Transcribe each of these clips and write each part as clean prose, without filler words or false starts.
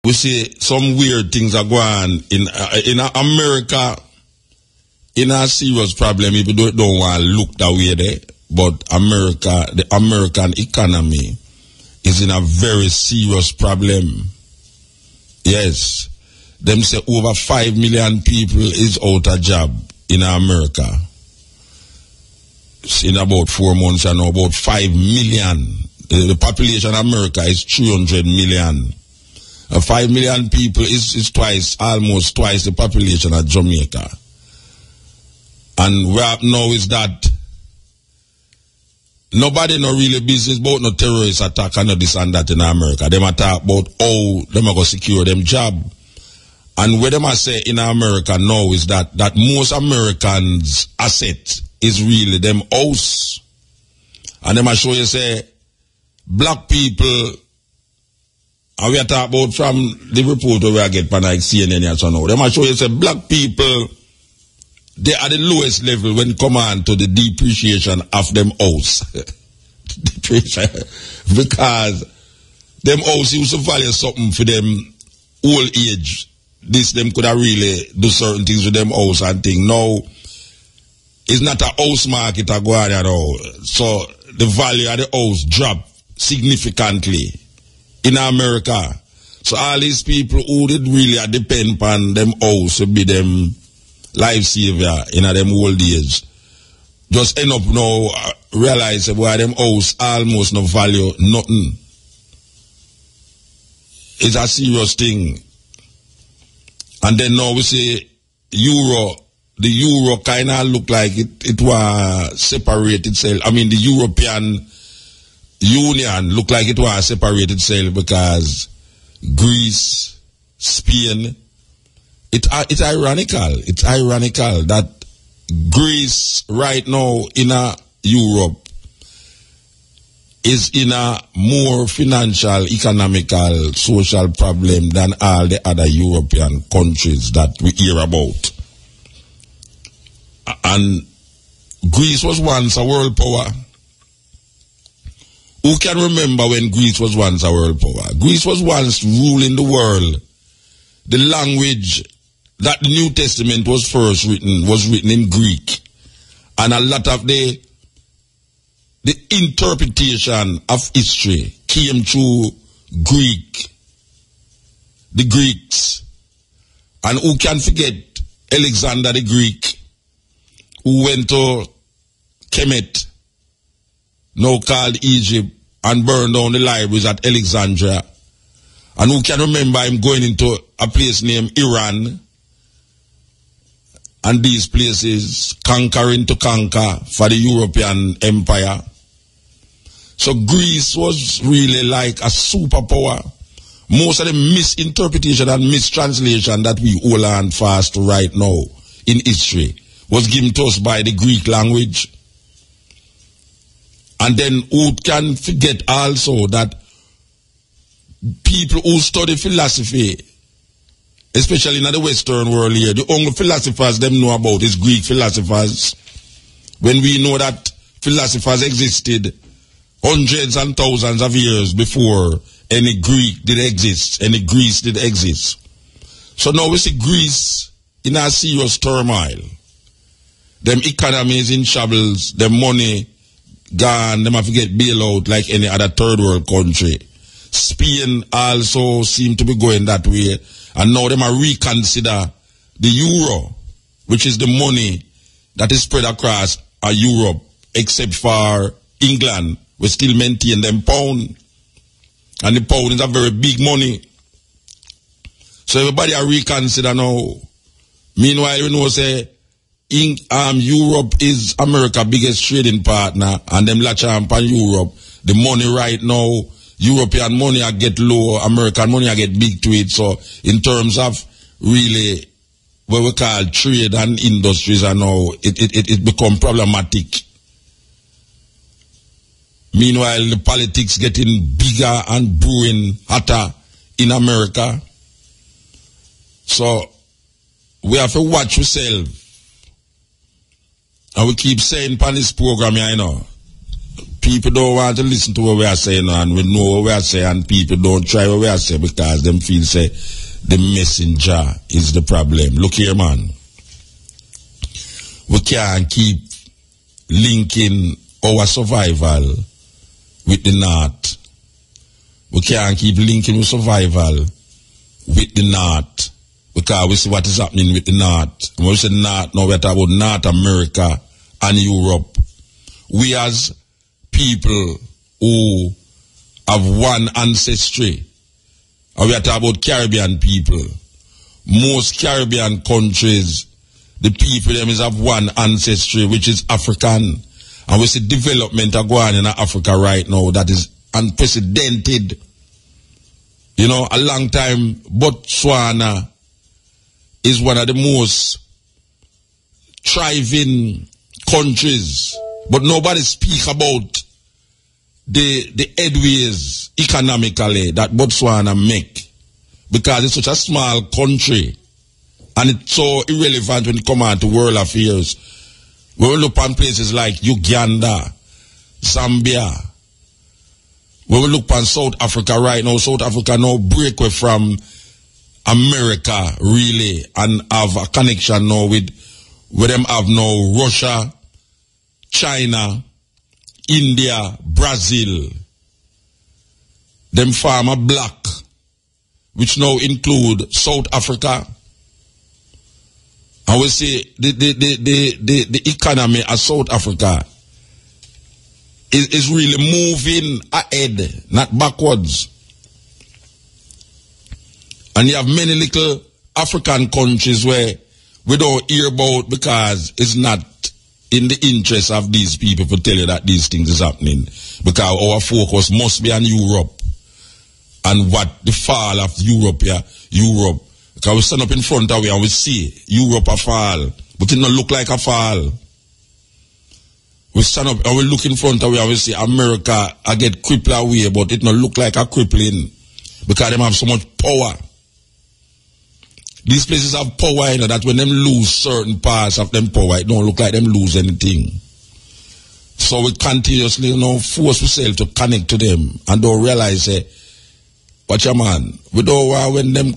we see some weird things are going on in America. In a serious problem, if you don't want to look that way there, but America, the American economy is in a very serious problem. Yes. Them say over 5 million people is out of job in America. In about 4 months, I know about 5 million. The population of America is 300 million. 5 million people is almost twice the population of Jamaica. And what happened now is that nobody no really business about no terrorist attack and no this and that in America. Them talk about how them are going to secure them job. And what them I say in America now is that most Americans' asset is really them house. And them I show you say black people, and we are talking about from the report where I get from like CNN and so now. Them I show you say black people, they are the lowest level when it come on to the depreciation of them house. Because them house used to value something for them old age. This them could have really do certain things with them house and thing. Now, it's not a house market at Guardia at all. So the value of the house drop significantly in America. So all these people who did really depend on them house to be them lifesaver in them old age, just end up now realize why them house almost no value nothing. It's a serious thing. And then now we say euro, the euro kind of look like it was separate itself. I mean the European Union look like it was separate itself because Greece, Spain. It's ironical. It's ironical that Greece right now in Europe is in a more financial, economical, social problem than all the other European countries that we hear about. And Greece was once a world power. Who can remember when Greece was once a world power? Greece was once ruling the world. The language that the New Testament was first written was written in Greek. And a lot of the interpretation of history came through Greek. The Greeks. And who can forget Alexander the Greek, who went to Kemet, now called Egypt, and burned down the libraries at Alexandria. And who can remember him going into a place named Iran, and these places conquering to conquer for the European empire. So Greece was really like a superpower. Most of the misinterpretation and mistranslation that we hold on fast to right now in history was given to us by the Greek language. And then who can forget also that people who study philosophy, especially in the Western world here, the only philosophers them know about is Greek philosophers. When we know that philosophers existed hundreds and thousands of years before any Greek did exist, any Greece did exist. So now we see Greece in a serious turmoil. Them economies in shambles, them money gone, them have to get bailout like any other third world country. Spain also seem to be going that way. And now them are reconsider the euro, which is the money that is spread across Europe, except for England. We still maintain them pound. And the pound is a very big money. So everybody are reconsider now. Meanwhile, you know, say, Europe is America's biggest trading partner, and them latch on Europe. The money right now, European money I get low, American money I get big to it. So in terms of really what we call trade and industries and now, it become problematic. Meanwhile, the politics getting bigger and brewing hotter in America. So we have to watch ourselves. And we keep saying on this program here, you know, people don't want to listen to what we are saying, and we know what we are saying, and people don't try what we are saying because them feel say the messenger is the problem. Look here, man. We can't keep linking our survival with the North. We can't keep linking with survival with the North because we see what is happening with the North. When we say North, now we're talking about North America and Europe. We as people who have one ancestry, and we are talking about Caribbean people. Most Caribbean countries, the people them is have one ancestry, which is African. And we see development are going on in Africa right now that is unprecedented. You know, a long time, Botswana is one of the most thriving countries. But nobody speak about the headways economically that Botswana make. Because it's such a small country. And it's so irrelevant when it comes on to world affairs. When we look on places like Uganda, Zambia, when we look on South Africa right now, South Africa now break away from America really and have a connection now with where them have now Russia, China, India, Brazil. Them farm a block, which now include South Africa. And we see the economy of South Africa is really moving ahead, not backwards. And you have many little African countries where we don't hear about because it's not in the interest of these people to tell you that these things is happening. Because our focus must be on Europe and what the fall of Europe. Because we stand up in front of you and we see Europe a fall, but it don't look like a fall. We stand up and we look in front of you and we see America I get crippled away, but it don't look like a crippling because they have so much power. These places have power, you know, that when them lose certain parts of them power, it don't look like them lose anything. So we continuously, you know, force ourselves to connect to them and don't realize, watch your man, we don't want when them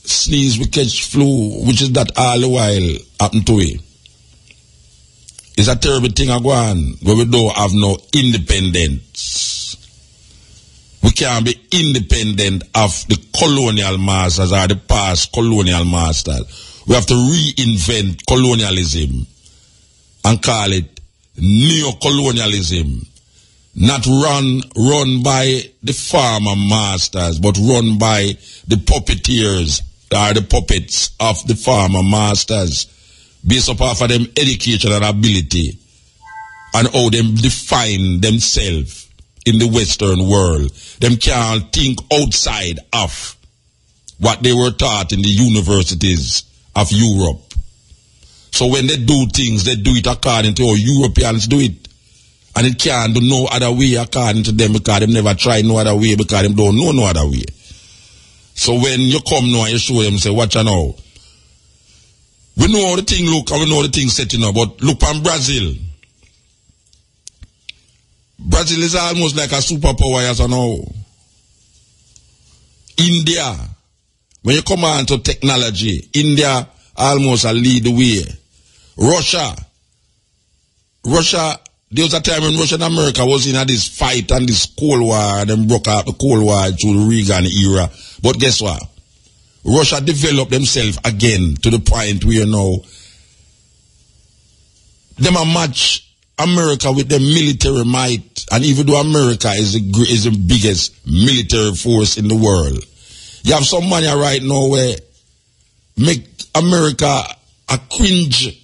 sneeze, we catch flu, which is that all the while happen to it. It's a terrible thing going on where we don't have no independence. We can't be independent of the colonial masters or the past colonial masters. We have to reinvent colonialism and call it neo-colonialism. Not run by the farmer masters, but run by the puppeteers or the puppets of the farmer masters, based upon of them education and ability and how them define themselves in the Western world. Them can't think outside of what they were taught in the universities of Europe. So when they do things, they do it according to how Europeans do it. And it can't do no other way according to them because they never tried no other way because they don't know no other way. So when you come now and you show them, say, watch out now. We know how the thing look and we know how the thing setting up, but look on Brazil. Brazil is almost like a superpower as I know. India, when you come on to technology, India almost lead the way. Russia, there was a time when Russia and America was in this fight and this Cold War, and then broke out the Cold War through the Reagan era. But guess what? Russia developed themselves again to the point where now them a match America with the military might, and even though America is the biggest military force in the world, you have some money right now where make America a cringe.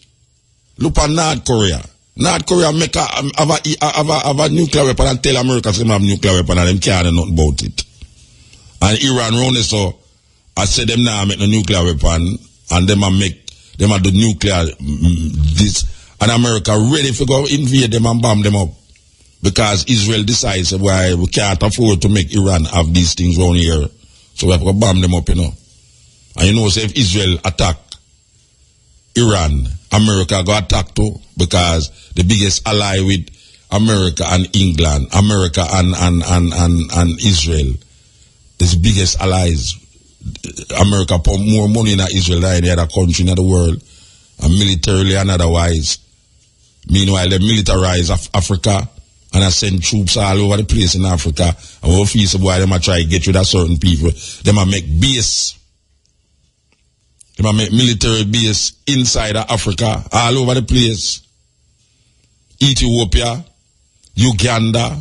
Look at North Korea. North Korea make have a nuclear weapon and tell America they have nuclear weapon and them can't do nothing about it. And Iran round it, so I said them now make no nuclear weapon and them a do nuclear this. And America ready to go invade them and bomb them up. Because Israel decides why we can't afford to make Iran have these things around here. So we have to bomb them up, you know. And you know, so if Israel attack Iran, America go attack too. Because the biggest ally with America and England, America and Israel, is the biggest allies. America put more money in Israel than any other country in the world, and militarily and otherwise. Meanwhile, they militarize Africa and I send troops all over the place in Africa. And we'll feel so boy, they might try to get rid of certain people. They might make base. They might make military base inside of Africa, all over the place. Ethiopia, Uganda,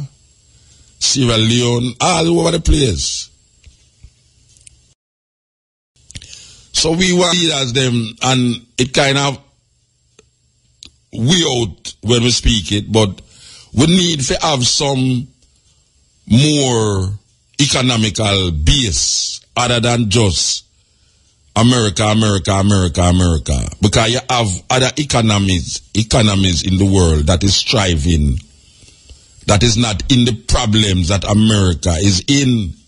Sierra Leone, all over the place. So we were leaders them, and it kind of we out when we speak it, but we need to have some more economical base other than just America, America, America, America. Because you have other economies in the world that is striving, that is not in the problems that America is in.